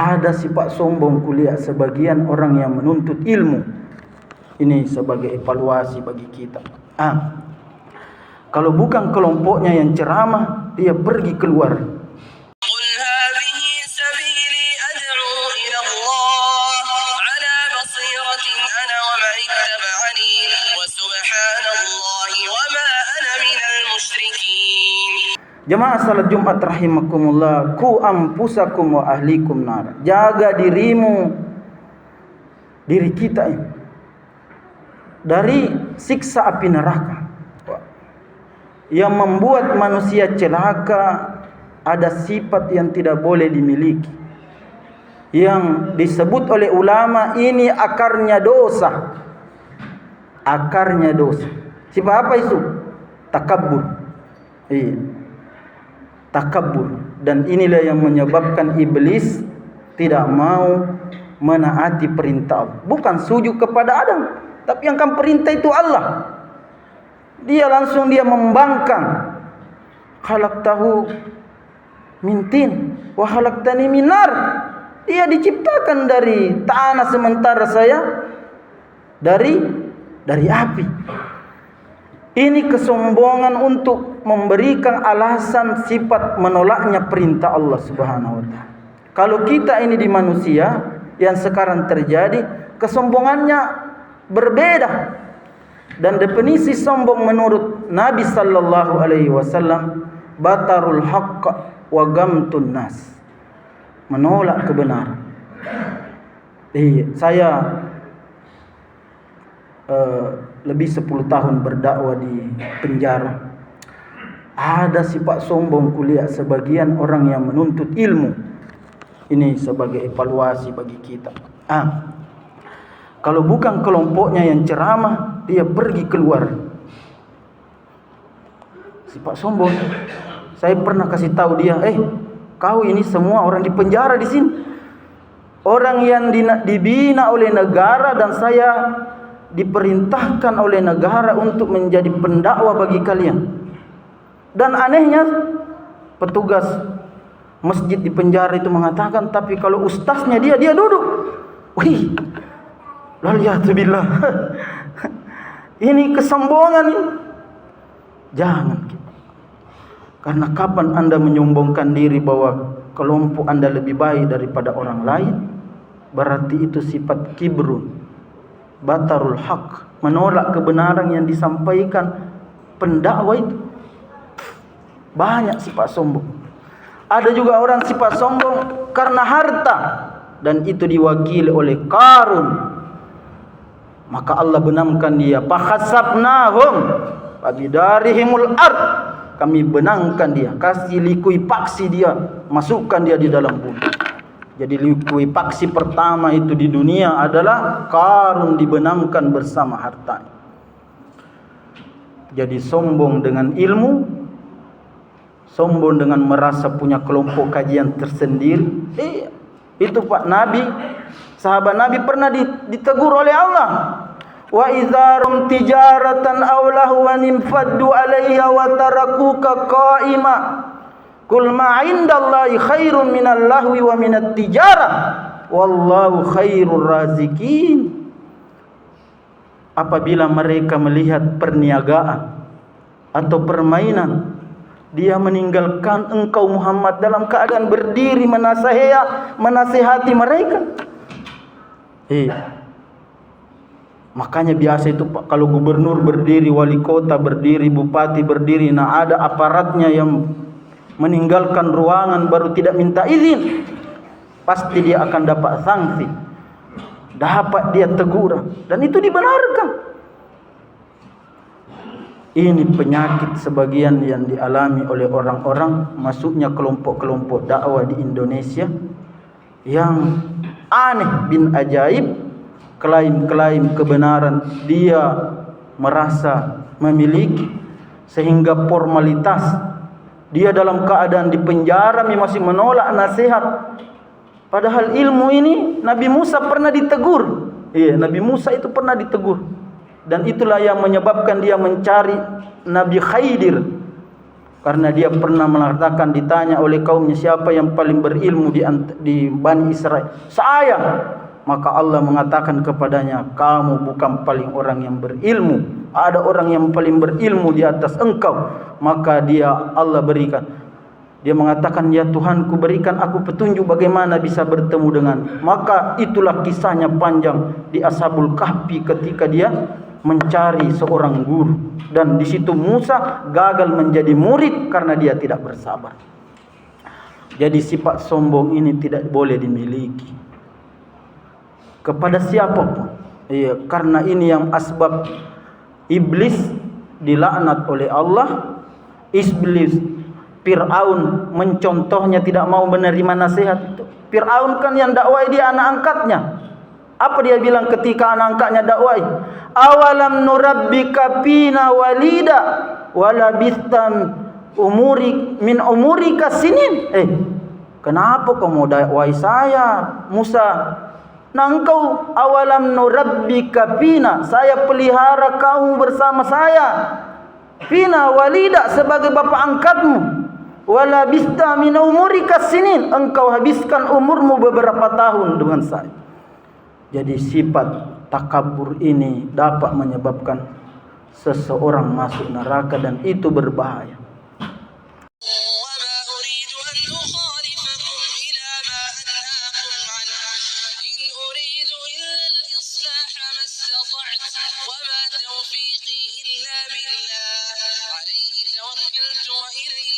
Ada sifat sombong kuliah sebagian orang yang menuntut ilmu. Ini sebagai evaluasi bagi kita. Kalau bukan kelompoknya yang ceramah, dia pergi keluar. Qul hadhihi sabili ad'u ila Allah ala basiratin ana wa man ittaba'ani wa subhanallahi wa ma ana minal musyrikin. Jemaah salat Jumat rahimakumullah, ku anfusakum wa ahlikum nar. Jaga dirimu, diri kita ini, dari siksa api neraka. Yang membuat manusia celaka ada sifat yang tidak boleh dimiliki, yang disebut oleh ulama ini akarnya dosa. Akarnya dosa. Sifat apa itu? Takabbur. Iya. Takabbur. Dan inilah yang menyebabkan iblis tidak mau menaati perintah Allah. Bukan sujud kepada Adam, tapi yang akan perintah itu Allah. Dia langsung membangkang. Khalaqtahu min tin wa khalaqtani min nar. Dia diciptakan dari tanah sementara saya dari api. Ini kesombongan untuk memberikan alasan sifat menolaknya perintah Allah Subhanahu wa taala. Kalau kita ini di manusia yang sekarang terjadi, kesombongannya berbeda. Dan definisi sombong menurut Nabi sallallahu alaihi wasallam, batarul haqq wa gamtun nas. Menolak kebenaran. Saya lebih 10 tahun berdakwah di penjara. Ada sifat sombong kuliah sebagian orang yang menuntut ilmu. Ini sebagai evaluasi bagi kita. Kalau bukan kelompoknya yang ceramah, dia pergi keluar. Sifat sombong. Saya pernah kasih tahu dia, kau ini semua orang di penjara di sini. Orang yang dibina oleh negara dan saya diperintahkan oleh negara untuk menjadi pendakwa bagi kalian. Dan anehnya petugas masjid di penjara itu mengatakan, tapi kalau ustaznya dia duduk. Wih, waliyatubillah. Ini kesombongan ini. Jangan. Karena kapan Anda menyombongkan diri bahwa kelompok Anda lebih baik daripada orang lain, berarti itu sifat kibrun, batarul haq, menolak kebenaran yang disampaikan pendakwa itu. Banyak sifat sombong. Ada juga orang sifat sombong karena harta, dan itu diwakili oleh Qarun. Maka Allah benamkan dia, fakhasabnahum fabidarihimul ard. Kami benangkan dia, kasih likuifaksi dia, masukkan dia di dalam bumi. Jadi likuifaksi pertama itu di dunia adalah Qarun dibenamkan bersama harta. Jadi sombong dengan ilmu, sombong dengan merasa punya kelompok kajian tersendiri. Itu Pak Nabi, sahabat Nabi pernah ditegur oleh Allah. Wa idzarum tijaratan aw lahwan infaddu 'alaiha wa tarakuka qa'ima. Qul ma 'indallahi khairun minal lahwi wa minat tijarah. Wallahu khairur razikin. Apabila mereka melihat perniagaan atau permainan, dia meninggalkan engkau Muhammad dalam keadaan berdiri menasihati mereka. Makanya biasa itu Pak, kalau gubernur berdiri, wali kota berdiri, bupati berdiri, ada aparatnya yang meninggalkan ruangan baru tidak minta izin, pasti dia akan dapat sanksi, dapat dia teguran, dan itu dibenarkan. Ini penyakit sebagian yang dialami oleh orang-orang masuknya kelompok-kelompok dakwah di Indonesia yang aneh bin ajaib. Klaim-klaim kebenaran dia merasa memiliki, sehingga formalitas dia dalam keadaan di penjara masih menolak nasihat. Padahal ilmu ini Nabi Musa pernah ditegur. Nabi Musa itu pernah ditegur. Dan itulah yang menyebabkan dia mencari Nabi Khidir. Karena dia pernah mengatakan, ditanya oleh kaumnya, siapa yang paling berilmu di Bani Israel? Saya. Maka Allah mengatakan kepadanya, kamu bukan paling orang yang berilmu. Ada orang yang paling berilmu di atas engkau. Maka Allah berikan. Dia mengatakan, ya Tuhanku, berikan aku petunjuk bagaimana bisa bertemu dengan. Maka itulah kisahnya panjang di Ashabul Kahfi ketika dia mencari seorang guru. Dan di situ Musa gagal menjadi murid karena dia tidak bersabar. Jadi sifat sombong ini tidak boleh dimiliki kepada siapapun. Iya, karena ini yang asbab iblis dilaknat oleh Allah. Iblis, Fir'aun mencontohnya tidak mau menerima nasihat itu. Fir'aun kan yang dakwai dia anak angkatnya. Apa dia bilang ketika anak angkatnya dakwai? Awalam nurabbika fina walida walabistan min umurika sinin. Kenapa kamu dakwai saya, Musa? Nah engkau awalam nurabbika fina, saya pelihara kamu bersama saya. Fina walida, sebagai bapak angkatmu. Walabista min umurika sinin, engkau habiskan umurmu beberapa tahun dengan saya. Jadi sifat takabur ini dapat menyebabkan seseorang masuk neraka dan itu berbahaya. وما توفيقي إلا بالله عليه توكلت وإليه